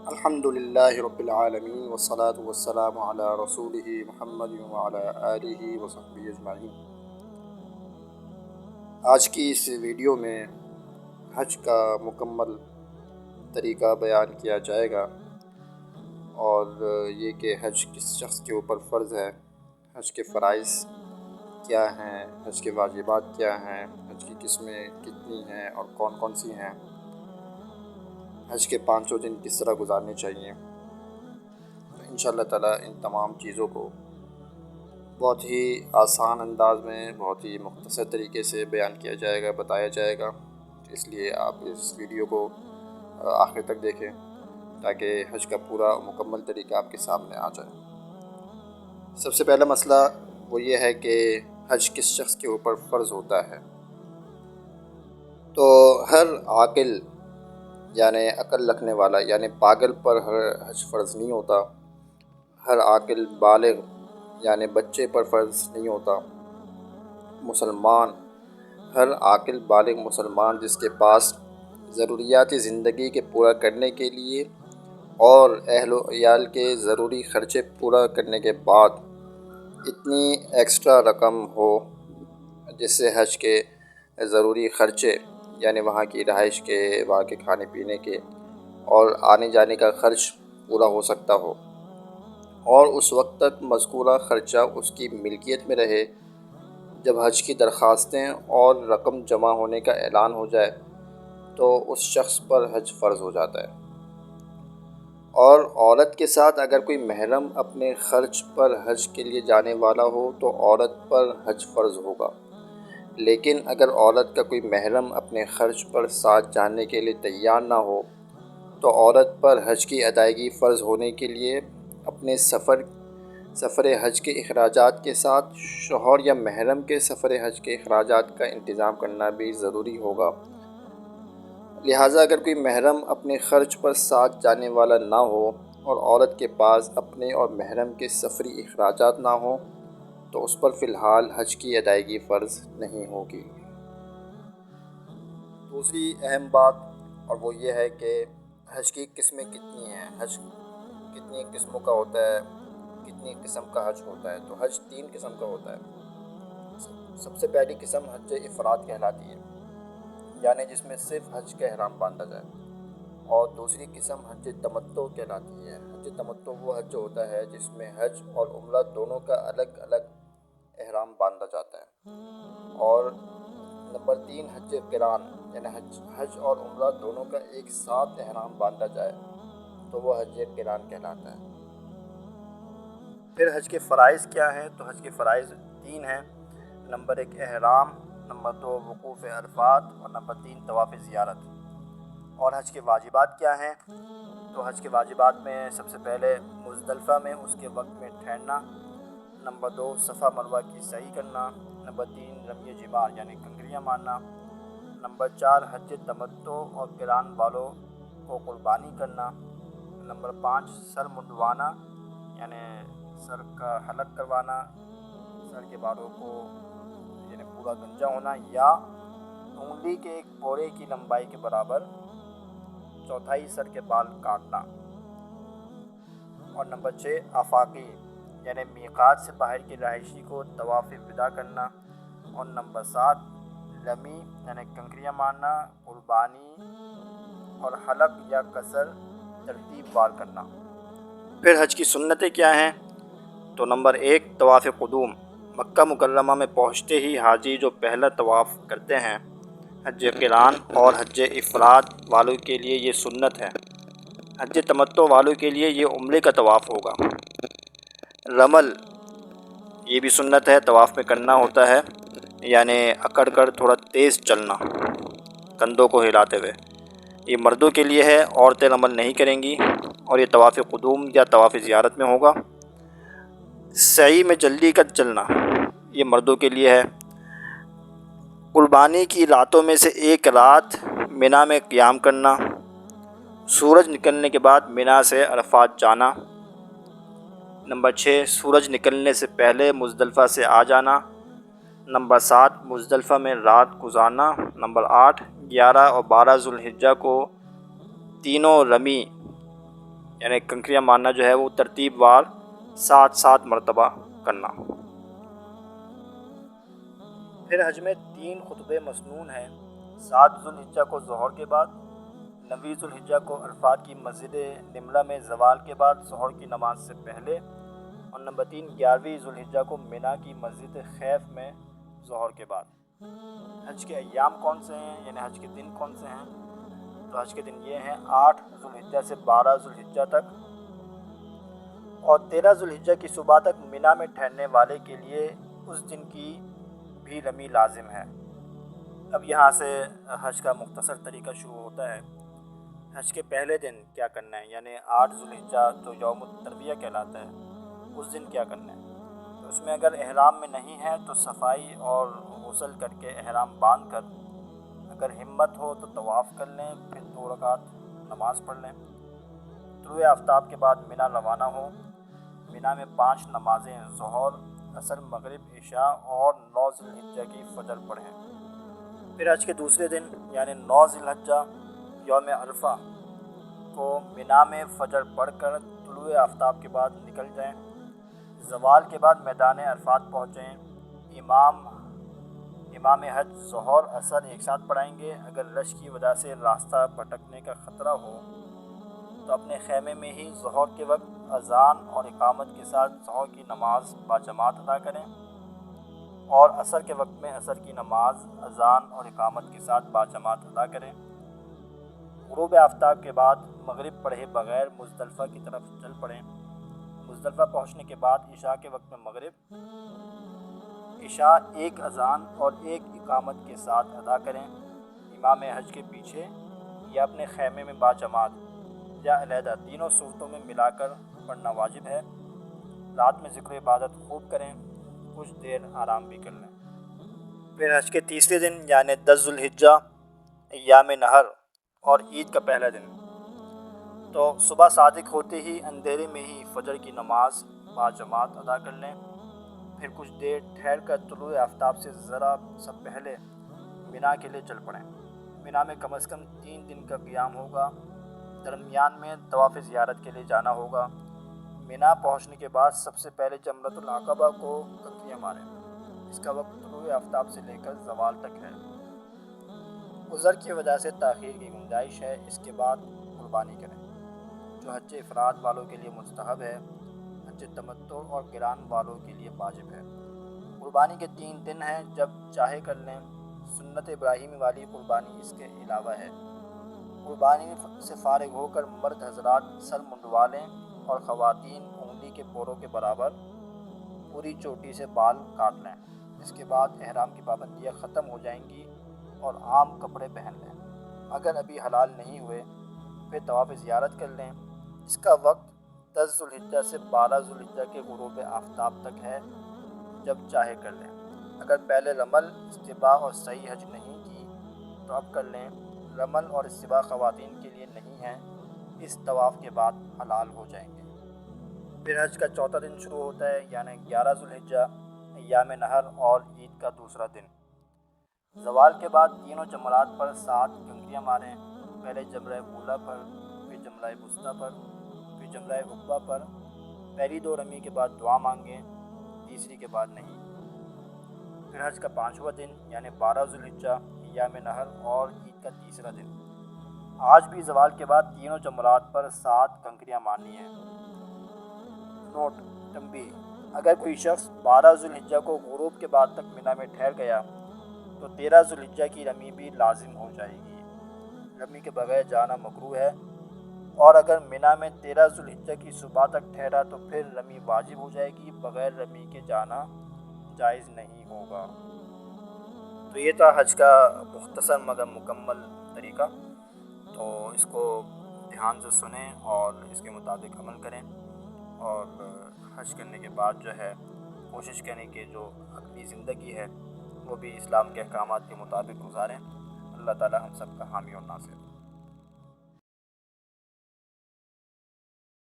الحمد للہ رب العالمین والصلاة والسلام علی رسولہ محمد وعلی آلہ وصحبہ اجمعین۔ آج کی اس ویڈیو میں حج کا مکمل طریقہ بیان کیا جائے گا، اور یہ کہ حج کس شخص کے اوپر فرض ہے، حج کے فرائض کیا ہیں، حج کے واجبات کیا ہیں، حج کی قسمیں کتنی ہیں اور کون کون سی ہیں، حج کے 500 دن کس طرح گزارنے چاہیے۔ تو انشاءاللہ تعالیٰ ان تمام چیزوں کو بہت ہی آسان انداز میں، بہت ہی مختصر طریقے سے بیان کیا جائے گا، بتایا جائے گا۔ اس لیے آپ اس ویڈیو کو آخر تک دیکھیں تاکہ حج کا پورا مکمل طریقہ آپ کے سامنے آ جائے۔ سب سے پہلا مسئلہ وہ یہ ہے کہ حج کس شخص کے اوپر فرض ہوتا ہے۔ تو ہر عاقل یعنی عقل رکھنے والا یعنی پاگل پر حج فرض نہیں ہوتا، ہر عاقل بالغ یعنی بچے پر فرض نہیں ہوتا۔ مسلمان، ہر عاقل بالغ مسلمان جس کے پاس ضروریات زندگی کے پورا کرنے کے لیے اور اہل و عیال کے ضروری خرچے پورا کرنے کے بعد اتنی ایکسٹرا رقم ہو جس سے حج کے ضروری خرچے یعنی وہاں کی رہائش کے، وہاں کے کھانے پینے کے اور آنے جانے کا خرچ پورا ہو سکتا ہو، اور اس وقت تک مذکورہ خرچہ اس کی ملکیت میں رہے۔ جب حج کی درخواستیں اور رقم جمع ہونے کا اعلان ہو جائے تو اس شخص پر حج فرض ہو جاتا ہے۔ اور عورت کے ساتھ اگر کوئی محرم اپنے خرچ پر حج کے لیے جانے والا ہو تو عورت پر حج فرض ہوگا، لیکن اگر عورت کا کوئی محرم اپنے خرچ پر ساتھ جانے کے لیے تیار نہ ہو تو عورت پر حج کی ادائیگی فرض ہونے کے لیے اپنے سفر حج کے اخراجات کے ساتھ شوہر یا محرم کے سفر حج کے اخراجات کا انتظام کرنا بھی ضروری ہوگا۔ لہٰذا اگر کوئی محرم اپنے خرچ پر ساتھ جانے والا نہ ہو اور عورت کے پاس اپنے اور محرم کے سفری اخراجات نہ ہوں تو اس پر فی الحال حج کی ادائیگی فرض نہیں ہوگی۔ دوسری اہم بات اور وہ یہ ہے کہ حج کی قسمیں کتنی ہیں، حج کتنی قسموں کا ہوتا ہے، کتنی قسم کا حج ہوتا ہے۔ تو حج 3 قسم کا ہوتا ہے۔ سب سے پہلی قسم حج افراد کہلاتی ہے، یعنی جس میں صرف حج کا احرام باندھا جائے، اور دوسری قسم حج تمتع کہلاتی ہے۔ حج تمتع وہ حج ہوتا ہے جس میں حج اور عمرہ دونوں کا الگ الگ احرام باندھا جاتا ہے۔ اور نمبر 3 حج قران، یعنی حج اور عمرہ دونوں کا ایک ساتھ احرام باندھا جائے تو وہ حج قران کہلاتا ہے۔ پھر حج کے فرائض کیا ہیں؟ تو حج کے فرائض 3 ہیں۔ نمبر 1 احرام، نمبر 2 وقوف عرفات، اور نمبر 3 طواف زیارت۔ اور حج کے واجبات کیا ہیں؟ تو حج کے واجبات میں سب سے پہلے مزدلفہ میں اس کے وقت میں ٹھہرنا، نمبر 2 صفا مروہ کی سعی کرنا، نمبر 3 رمی جمار یعنی کنکریاں مارنا، نمبر 4 حج تمتع اور قران والوں کو قربانی کرنا، نمبر 5 سر منڈوانا یعنی سر کا حلق کروانا، سر کے بالوں کو یعنی پورا گنجا ہونا یا انگلی کے ایک پورے کی لمبائی کے برابر چوتھائی سر کے بال کاٹنا، اور نمبر 6 آفاقی یعنی میقات سے باہر کی رہائشی کو طواف وداع کرنا، اور نمبر 7 رمی یعنی کنکریاں مارنا، قربانی اور حلق یا قصر ترتیب وار کرنا۔ پھر حج کی سنتیں کیا ہیں؟ تو نمبر 1 طواف قدوم، مکہ مکرمہ میں پہنچتے ہی حاجی جو پہلا طواف کرتے ہیں۔ حج قران اور حج افراد والوں کے لیے یہ سنت ہے۔ حج تمتع والوں کے لیے یہ عمرے کا طواف ہوگا۔ رمل یہ بھی سنت ہے، طواف میں کرنا ہوتا ہے، یعنی اکڑ کر تھوڑا تیز چلنا کندھوں کو ہلاتے ہوئے۔ یہ مردوں کے لیے ہے، عورتیں رمل نہیں کریں گی، اور یہ طواف قدوم یا طواف زیارت میں ہوگا۔ سعی میں جلدی کر چلنا یہ مردوں کے لیے ہے۔ قربانی کی راتوں میں سے ایک رات منی میں قیام کرنا، سورج نکلنے کے بعد منی سے عرفات جانا، نمبر 6 سورج نکلنے سے پہلے مزدلفہ سے آ جانا، نمبر 7 مزدلفہ میں رات گزارنا، نمبر 8 11 اور 12 ذوالحجہ کو تینوں رمی یعنی کنکریاں مارنا جو ہے وہ ترتیب وار 7 مرتبہ کرنا۔ پھر حج میں 3 خطبے مسنون ہیں، 7 ذو الحجہ کو ظہر کے بعد، 9 ذو الحجہ کو عرفات کی مسجد نمرہ میں زوال کے بعد ظہر کی نماز سے پہلے، اور نمبر 3 11ویں ذو الحجہ کو منی کی مسجد خیف میں ظہر کے بعد۔ حج کے ایام کون سے ہیں، یعنی حج کے دن کون سے ہیں؟ تو حج کے دن یہ ہیں 8 ذو الحجہ سے 12 ذو الحجہ تک، اور 13 ذو الحجہ کی صبح تک منی میں ٹھہرنے والے کے لیے اس دن کی بھی رمی لازم ہے۔ اب یہاں سے حج کا مختصر طریقہ شروع ہوتا ہے۔ حج کے پہلے دن کیا کرنا ہے، یعنی 8 ذو الحجہ جو یوم الترویہ کہلاتا ہے، اس دن کیا کرنا ہے؟ تو اس میں اگر احرام میں نہیں ہے تو صفائی اور غسل کر کے احرام باندھ کر، اگر ہمت ہو تو طواف کر لیں، پھر 2 رکعت نماز پڑھ لیں۔ طلوع آفتاب کے بعد منی روانہ ہوں، منی میں 5 نمازیں ظہر، عصر، مغرب، عشاء اور 9 ذو الحجہ کی فجر پڑھیں۔ پھر حج کے دوسرے دن یعنی 9 ذی الحجہ یوم عرفہ کو منی میں فجر پڑھ کر طلوع آفتاب کے بعد نکل جائیں، زوال کے بعد میدان عرفات پہنچیں۔ امام حج ظہر عصر ایک ساتھ پڑھائیں گے۔ اگر رش کی وجہ سے راستہ بھٹکنے کا خطرہ ہو تو اپنے خیمے میں ہی ظہر کے وقت اذان اور اقامت کے ساتھ ظہر کی نماز باجماعت ادا کریں، اور عصر کے وقت میں عصر کی نماز اذان اور اقامت کے ساتھ باجماعت ادا کریں۔ غروب آفتاب کے بعد مغرب پڑھے بغیر مزدلفہ کی طرف چل پڑیں۔ مزدلفہ پہنچنے کے بعد عشاء کے وقت میں مغرب عشاء ایک اذان اور ایک اقامت کے ساتھ ادا کریں۔ امام حج کے پیچھے یا اپنے خیمے میں باجماعت یا علیحدہ تینوں صورتوں میں ملا کر پڑھنا واجب ہے۔ رات میں ذکر و عبادت خوب کریں، کچھ دیر آرام بھی کر لیں۔ پھر حج کے تیسرے دن یعنی 10 ذو الحجہ ایام نہر اور عید کا پہلا دن، تو صبح صادق ہوتے ہی اندھیرے میں ہی فجر کی نماز باجماعت ادا کر لیں، پھر کچھ دیر ٹھہر کر طلوع آفتاب سے ذرا سا پہلے منی کے لیے چل پڑیں۔ منی میں کم از کم 3 دن کا قیام ہوگا، درمیان میں طواف زیارت کے لیے جانا ہوگا۔ منی پہنچنے کے بعد سب سے پہلے جمرۃ العقبہ کو کنکریاں ماریں، اس کا وقت طلوع آفتاب سے لے کر زوال تک ہے۔ عذر کی وجہ سے تاخیر کی گنجائش ہے، اس کے بعد قربانی کریں، جو حج افراد والوں کے لیے مستحب ہے، حج تمتع اور قران والوں کے لیے واجب ہے۔ قربانی کے 3 دن ہیں، جب چاہے کر لیں۔ سنت ابراہیمی والی قربانی اس کے علاوہ ہے۔ قربانی سے فارغ ہو کر مرد حضرات سر منڈوا لیں اور خواتین انگلی کے پوروں کے برابر پوری چوٹی سے بال کاٹ لیں۔ اس کے بعد احرام کی پابندیاں ختم ہو جائیں گی اور عام کپڑے پہن لیں۔ اگر ابھی حلال نہیں ہوئے پھر طواف زیارت کر لیں، اس کا وقت 10 ذو الحجہ سے 12 ذو الحجہ کے غروب آفتاب تک ہے، جب چاہے کر لیں۔ اگر پہلے رمل، استباء اور صحیح حج نہیں کی تو اب کر لیں۔ رمل اور استباء خواتین کے لیے نہیں ہیں، اس طواف کے بعد حلال ہو جائیں گے۔ پھر حج کا چوتھا دن شروع ہوتا ہے یعنی 11 ذو الحجہ ایام نہر اور عید کا دوسرا دن۔ زوال کے بعد تینوں جمرات پر 7 کنکریاں ماریں، پہلے جمرہ اولیٰ پر، پھر جمرہ وسطیٰ پر، پھر جمرہ عقبہ پر۔ پہلی 2 رمی کے بعد دعا مانگیں، تیسری کے بعد نہیں۔ پھر حج کا 5واں دن یعنی 12 ذو الحجہ ایام نہر اور عید کا تیسرا دن۔ آج بھی زوال کے بعد تینوں جمرات پر 7 کنکریاں مارنی ہیں۔ نوٹ: تنبیہ: اگر کوئی شخص 12 ذو الحجہ کو غروب کے بعد تک منی میں ٹھہر گیا تو 13 ذو الحجہ کی رمی بھی لازم ہو جائے گی۔ رمی کے بغیر جانا مکروہ ہے، اور اگر منی میں 13 ذو الحجہ کی صبح تک ٹھہرا تو پھر رمی واجب ہو جائے گی، بغیر رمی کے جانا جائز نہیں ہوگا۔ تو یہ تھا حج کا مختصر مگر مکمل طریقہ، تو اس کو دھیان سے سنیں اور اس کے مطابق عمل کریں، اور حج کرنے کے بعد جو ہے کوشش کریں کہ جو اگلی زندگی ہے وہ بھی اسلام کے احکامات کے مطابق گزاریں۔ اللہ تعالی ہم سب کا حامی اور ناصر۔